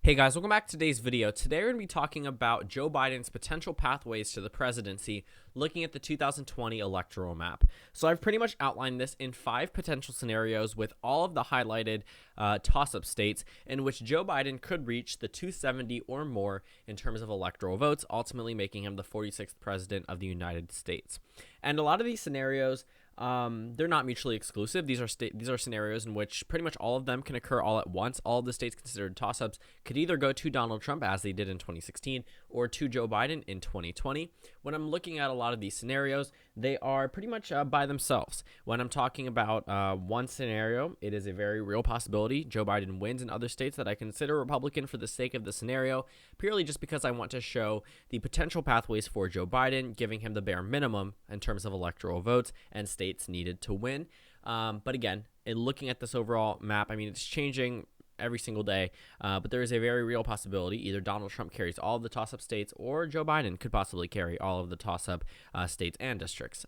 Hey guys, welcome back to today's video. Today we're going to be talking about Joe Biden's potential pathways to the presidency, looking at the 2020 electoral map. So I've pretty much outlined this in 5 potential scenarios with all of the highlighted toss-up states in which Joe Biden could reach the 270 or more in terms of electoral votes, ultimately making him the 46th president of the United States. And a lot of these scenarios, they're not mutually exclusive. These are scenarios in which pretty much all of them can occur all at once. All of the states considered toss-ups could either go to Donald Trump, as they did in 2016, or to Joe Biden in 2020. When I'm looking at a lot of these scenarios, they are pretty much by themselves. When I'm talking about one scenario, it is a very real possibility Joe Biden wins in other states that I consider Republican for the sake of the scenario, purely just because I want to show the potential pathways for Joe Biden, giving him the bare minimum in terms of electoral votes and states needed to win. But again, in looking at this overall map, I mean, it's changing every single day, but there is a very real possibility either Donald Trump carries all of the toss-up states or Joe Biden could possibly carry all of the toss-up states and districts.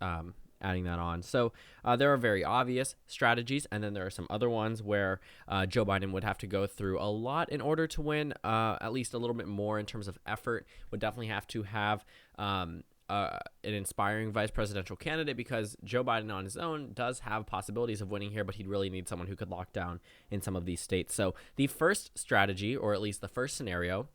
Adding that on. So there are very obvious strategies, and then there are some other ones where Joe Biden would have to go through a lot in order to win, at least a little bit more in terms of effort. Would definitely have to have an inspiring vice presidential candidate, because Joe Biden on his own does have possibilities of winning here, but he'd really need someone who could lock down in some of these states. So the first strategy, or at least the first scenario,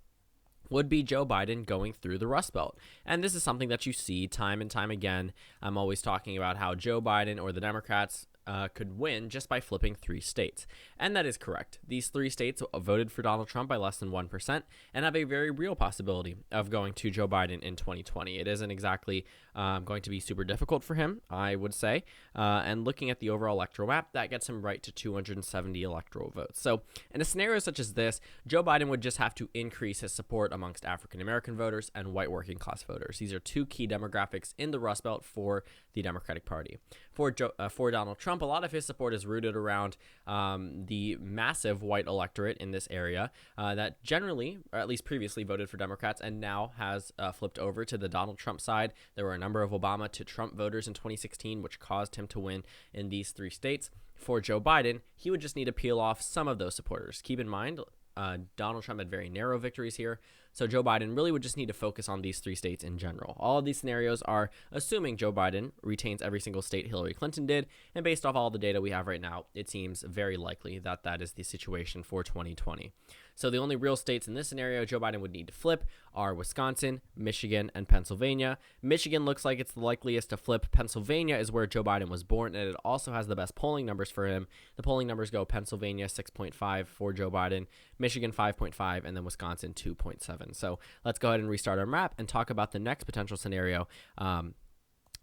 would be Joe Biden going through the Rust Belt. And this is something that you see time and time again. I'm always talking about how Joe Biden or the Democrats could win just by flipping 3 states. And that is correct. These 3 states voted for Donald Trump by less than 1% and have a very real possibility of going to Joe Biden in 2020. It isn't exactly going to be super difficult for him, I would say. And looking at the overall electoral map, that gets him right to 270 electoral votes. So in a scenario such as this, Joe Biden would just have to increase his support amongst African-American voters and white working class voters. These are 2 key demographics in the Rust Belt for the Democratic Party. For Donald Trump, a lot of his support is rooted around the massive white electorate in this area that generally, or at least previously, voted for Democrats and now has flipped over to the Donald Trump side. There were a number of Obama to Trump voters in 2016, which caused him to win in these 3 states. For Joe Biden, he would just need to peel off some of those supporters. Keep in mind, Donald Trump had very narrow victories here, so Joe Biden really would just need to focus on these 3 states in general. All of these scenarios are assuming Joe Biden retains every single state Hillary Clinton did, and based off all the data we have right now, it seems very likely that that is the situation for 2020. So the only real states in this scenario Joe Biden would need to flip are Wisconsin, Michigan, and Pennsylvania. Michigan looks like it's the likeliest to flip. Pennsylvania is where Joe Biden was born, and it also has the best polling numbers for him. The polling numbers go Pennsylvania 6.5 for Joe Biden, Michigan 5.5, and then Wisconsin 2.7. So let's go ahead and restart our map and talk about the next potential scenario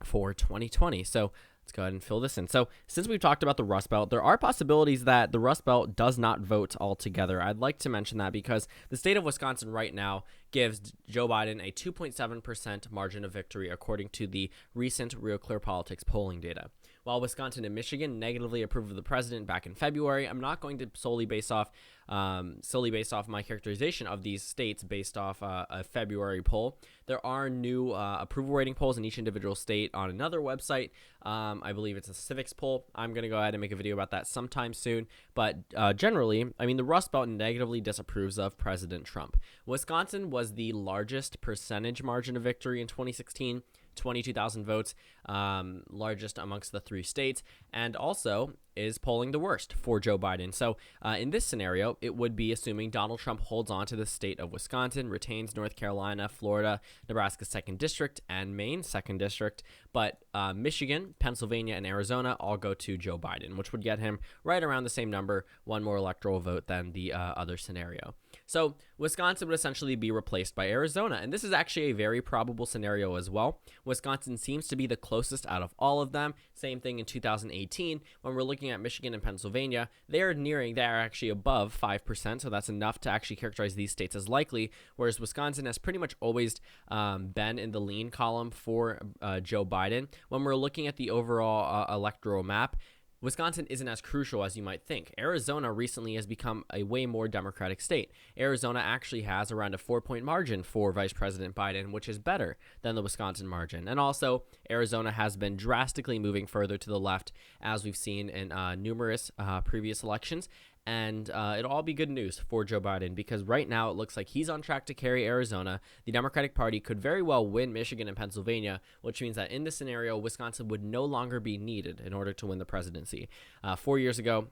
for 2020. So let's go ahead and fill this in. So since we've talked about the Rust Belt, there are possibilities that the Rust Belt does not vote altogether. I'd like to mention that because the state of Wisconsin right now gives Joe Biden a 2.7% margin of victory according to the recent Real Clear Politics polling data. While Wisconsin and Michigan negatively approved of the president back in February, I'm not going to solely based off my characterization of these states based off a February poll. There are new approval rating polls in each individual state on another website. I believe it's a civics poll. I'm going to go ahead and make a video about that sometime soon. But generally, I mean, the Rust Belt negatively disapproves of President Trump. Wisconsin was the largest percentage margin of victory in 2016. 22,000 votes, largest amongst the 3 states, and also is polling the worst for Joe Biden. So in this scenario, it would be assuming Donald Trump holds on to the state of Wisconsin, retains North Carolina, Florida, Nebraska's 2nd District, and Maine's 2nd District, but Michigan, Pennsylvania, and Arizona all go to Joe Biden, which would get him right around the same number, 1 more electoral vote than the other scenario. So Wisconsin would essentially be replaced by Arizona, and this is actually a very probable scenario as well. Wisconsin seems to be the closest out of all of them. Same thing in 2018. When we're looking at Michigan and Pennsylvania, they are actually above 5%, so that's enough to actually characterize these states as likely, whereas Wisconsin has pretty much always been in the lean column for Joe Biden. When we're looking at the overall electoral map, Wisconsin isn't as crucial as you might think. Arizona recently has become a way more Democratic state. Arizona actually has around a 4-point margin for Vice President Biden, which is better than the Wisconsin margin. And also, Arizona has been drastically moving further to the left, as we've seen in numerous previous elections. and it'll all be good news for Joe Biden because right now it looks like he's on track to carry Arizona. The Democratic Party could very well win Michigan and Pennsylvania, which means that in this scenario, Wisconsin would no longer be needed in order to win the presidency. 4 years ago,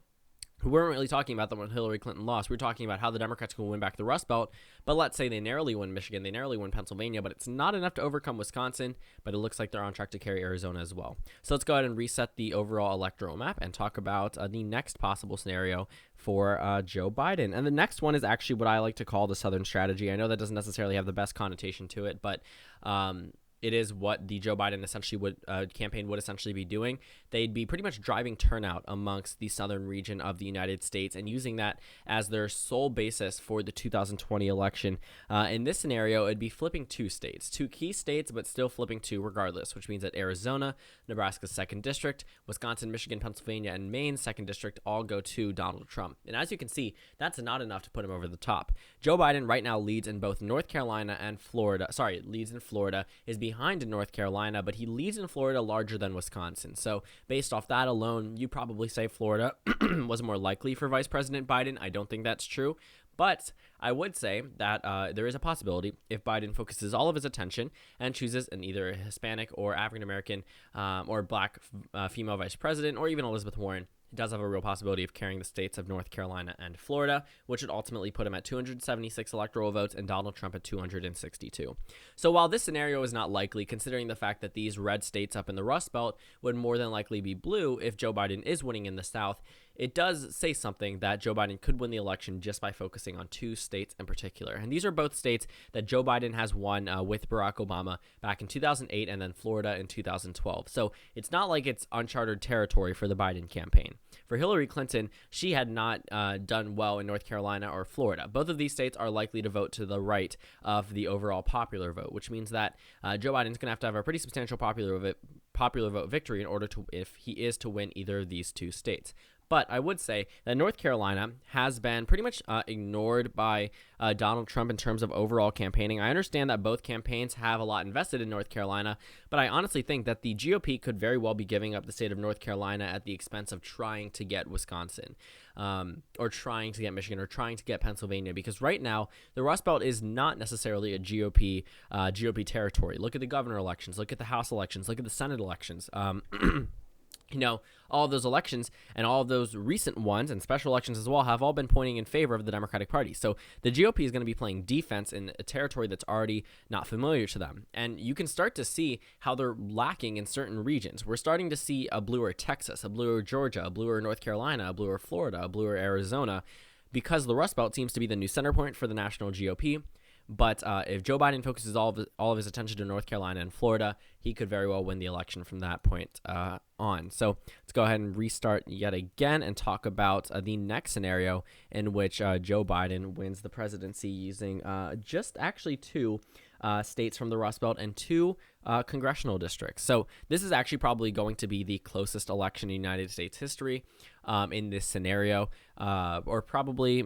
we weren't really talking about that when Hillary Clinton lost. We were talking about how the Democrats can win back the Rust Belt, but let's say they narrowly win Michigan, they narrowly win Pennsylvania, but it's not enough to overcome Wisconsin, but it looks like they're on track to carry Arizona as well. So let's go ahead and reset the overall electoral map and talk about the next possible scenario for Joe Biden. And the next one is actually what I like to call the Southern strategy. I know that doesn't necessarily have the best connotation to it, but it is what the Joe Biden campaign would essentially be doing. They'd be pretty much driving turnout amongst the southern region of the United States and using that as their sole basis for the 2020 election. In this scenario, it'd be flipping two key states, but still flipping two regardless, which means that Arizona, Nebraska's 2nd District, Wisconsin, Michigan, Pennsylvania, and Maine's 2nd District all go to Donald Trump. And as you can see, that's not enough to put him over the top. Joe Biden right now leads in both North Carolina and Florida. Leads in Florida, is behind in North Carolina, but he leads in Florida larger than Wisconsin. So based off that alone, you probably say Florida was more likely for Vice President Biden. I don't think that's true, but I would say that there is a possibility if Biden focuses all of his attention and chooses an either a Hispanic or African-American or black female vice president, or even Elizabeth Warren, he does have a real possibility of carrying the states of North Carolina and Florida, which would ultimately put him at 276 electoral votes and Donald Trump at 262. So while this scenario is not likely, considering the fact that these red states up in the Rust Belt would more than likely be blue if Joe Biden is winning in the South, it does say something that Joe Biden could win the election just by focusing on two states in particular. And these are both states that Joe Biden has won with Barack Obama back in 2008 and then Florida in 2012. So it's not like it's uncharted territory for the Biden campaign. For Hillary Clinton, she had not done well in North Carolina or Florida. Both of these states are likely to vote to the right of the overall popular vote, which means that Joe Biden's going to have a pretty substantial popular vote victory in order to, if he is to win either of these two states. But I would say that North Carolina has been pretty much ignored by Donald Trump in terms of overall campaigning. I understand that both campaigns have a lot invested in North Carolina, but I honestly think that the GOP could very well be giving up the state of North Carolina at the expense of trying to get Wisconsin, or trying to get Michigan, or trying to get Pennsylvania, because right now the Rust Belt is not necessarily a GOP territory. Look at the governor elections, look at the House elections, look at the Senate elections. All of those elections and all of those recent ones and special elections as well have all been pointing in favor of the Democratic Party. So the GOP is going to be playing defense in a territory that's already not familiar to them. And you can start to see how they're lacking in certain regions. We're starting to see a bluer Texas, a bluer Georgia, a bluer North Carolina, a bluer Florida, a bluer Arizona, because the Rust Belt seems to be the new center point for the national GOP. But if Joe Biden focuses all of his attention to North Carolina and Florida, he could very well win the election from that point on. So let's go ahead and restart yet again and talk about the next scenario in which Joe Biden wins the presidency using just actually two states from the Rust Belt and two congressional districts. So this is actually probably going to be the closest election in United States history in this scenario, or probably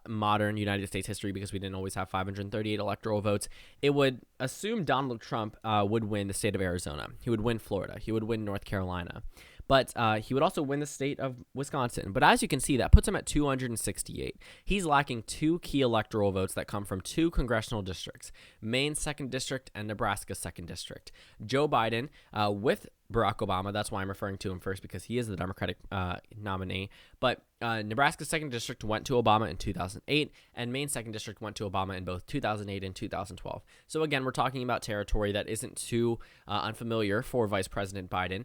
modern United States history, because we didn't always have 538 electoral votes. It would assume Donald Trump would win the state of Arizona. He would win Florida. He would win North Carolina. But he would also win the state of Wisconsin. But as you can see, that puts him at 268. He's lacking two key electoral votes that come from two congressional districts, Maine's 2nd District and Nebraska's 2nd District. Joe Biden, with Barack Obama, that's why I'm referring to him first, because he is the Democratic nominee, but Nebraska's 2nd District went to Obama in 2008, and Maine's 2nd District went to Obama in both 2008 and 2012. So again, we're talking about territory that isn't too unfamiliar for Vice President Biden.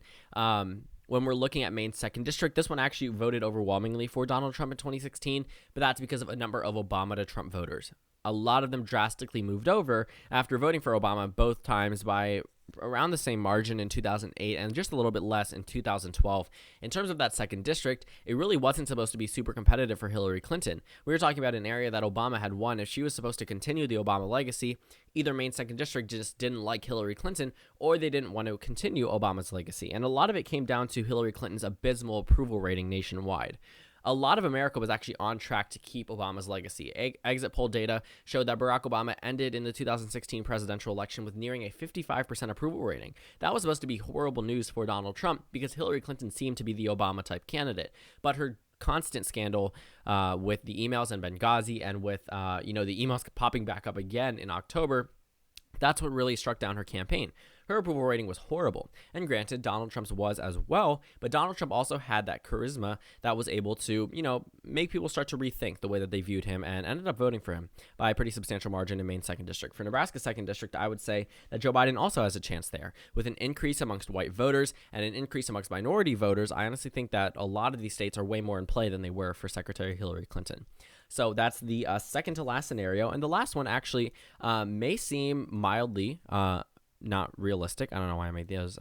When we're looking at Maine's 2nd District, this one actually voted overwhelmingly for Donald Trump in 2016, but that's because of a number of Obama to Trump voters. A lot of them drastically moved over after voting for Obama both times by around the same margin in 2008 and just a little bit less in 2012. In terms of that 2nd District, it really wasn't supposed to be super competitive for Hillary Clinton. We were talking about an area that Obama had won. If she was supposed to continue the Obama legacy, either Maine's 2nd District just didn't like Hillary Clinton, or they didn't want to continue Obama's legacy. And a lot of it came down to Hillary Clinton's abysmal approval rating nationwide. A lot of America was actually on track to keep Obama's legacy. Exit poll data showed that Barack Obama ended in the 2016 presidential election with nearing a 55% approval rating. That was supposed to be horrible news for Donald Trump because Hillary Clinton seemed to be the Obama-type candidate. But her constant scandal with the emails in Benghazi and with, the emails popping back up again in October, that's what really struck down her campaign. Her approval rating was horrible. And granted, Donald Trump's was as well, but Donald Trump also had that charisma that was able to, make people start to rethink the way that they viewed him and ended up voting for him by a pretty substantial margin in Maine's 2nd District. For Nebraska's 2nd District, I would say that Joe Biden also has a chance there. With an increase amongst white voters and an increase amongst minority voters, I honestly think that a lot of these states are way more in play than they were for Secretary Hillary Clinton. So that's the second to last scenario. And the last one actually may seem mildly not realistic. I don't know why I made those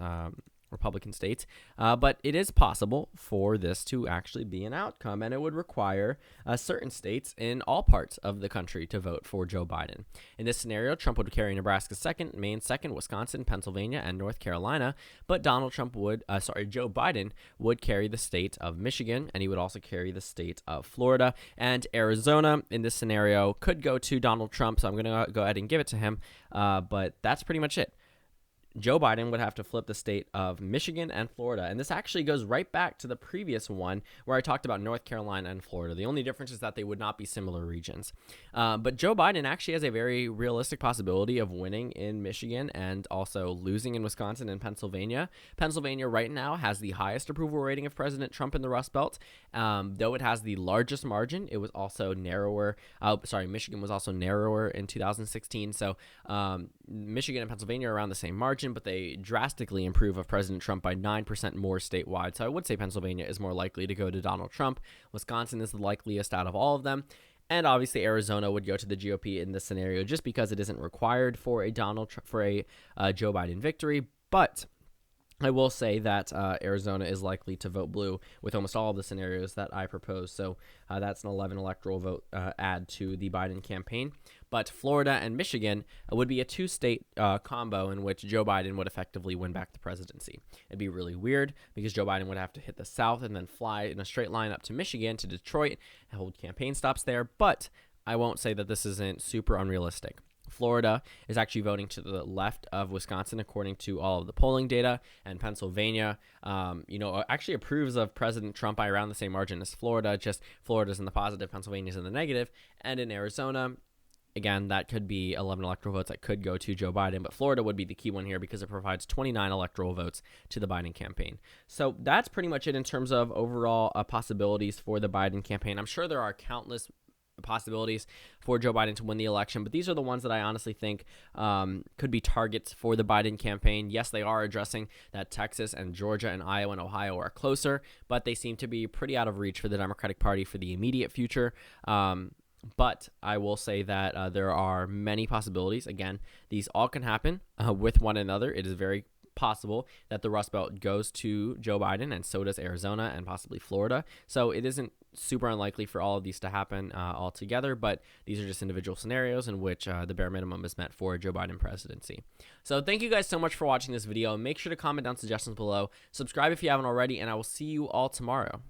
Republican states, but it is possible for this to actually be an outcome, and it would require certain states in all parts of the country to vote for Joe Biden. In this scenario, Trump would carry Nebraska 2nd, Maine 2nd, Wisconsin, Pennsylvania, and North Carolina, but Joe Biden would carry the state of Michigan, and he would also carry the state of Florida, and Arizona in this scenario could go to Donald Trump, so I'm going to go ahead and give it to him, but that's pretty much it. Joe Biden would have to flip the state of Michigan and Florida. And this actually goes right back to the previous one where I talked about North Carolina and Florida. The only difference is that they would not be similar regions. But Joe Biden actually has a very realistic possibility of winning in Michigan and also losing in Wisconsin and Pennsylvania. Pennsylvania right now has the highest approval rating of President Trump in the Rust Belt. Though it has the largest margin, it was also narrower. Michigan was also narrower in 2016. So Michigan and Pennsylvania are around the same margin, but they drastically improve of President Trump by 9% more statewide. So I would say Pennsylvania is more likely to go to Donald Trump. Wisconsin is the likeliest out of all of them. And obviously Arizona would go to the GOP in this scenario just because it isn't required for a Joe Biden victory. But I will say that Arizona is likely to vote blue with almost all of the scenarios that I propose. So that's an 11 electoral vote add to the Biden campaign. But Florida and Michigan would be a two-state combo in which Joe Biden would effectively win back the presidency. It'd be really weird because Joe Biden would have to hit the South and then fly in a straight line up to Michigan to Detroit and hold campaign stops there. But I won't say that this isn't super unrealistic. Florida is actually voting to the left of Wisconsin, according to all of the polling data, and Pennsylvania, actually approves of President Trump by around the same margin as Florida. Just Florida's in the positive, Pennsylvania's in the negative, and in Arizona, again, that could be 11 electoral votes that could go to Joe Biden, but Florida would be the key one here because it provides 29 electoral votes to the Biden campaign. So that's pretty much it in terms of overall possibilities for the Biden campaign. I'm sure there are countless possibilities for Joe Biden to win the election, but these are the ones that I honestly think could be targets for the Biden campaign. Yes, they are addressing that Texas and Georgia and Iowa and Ohio are closer, but they seem to be pretty out of reach for the Democratic Party for the immediate future. But I will say that there are many possibilities. Again, these all can happen with one another. It is very possible that the Rust Belt goes to Joe Biden, and so does Arizona and possibly Florida. So it isn't super unlikely for all of these to happen altogether, but these are just individual scenarios in which the bare minimum is met for a Joe Biden presidency. So thank you guys so much for watching this video. Make sure to comment down suggestions below. Subscribe if you haven't already, and I will see you all tomorrow.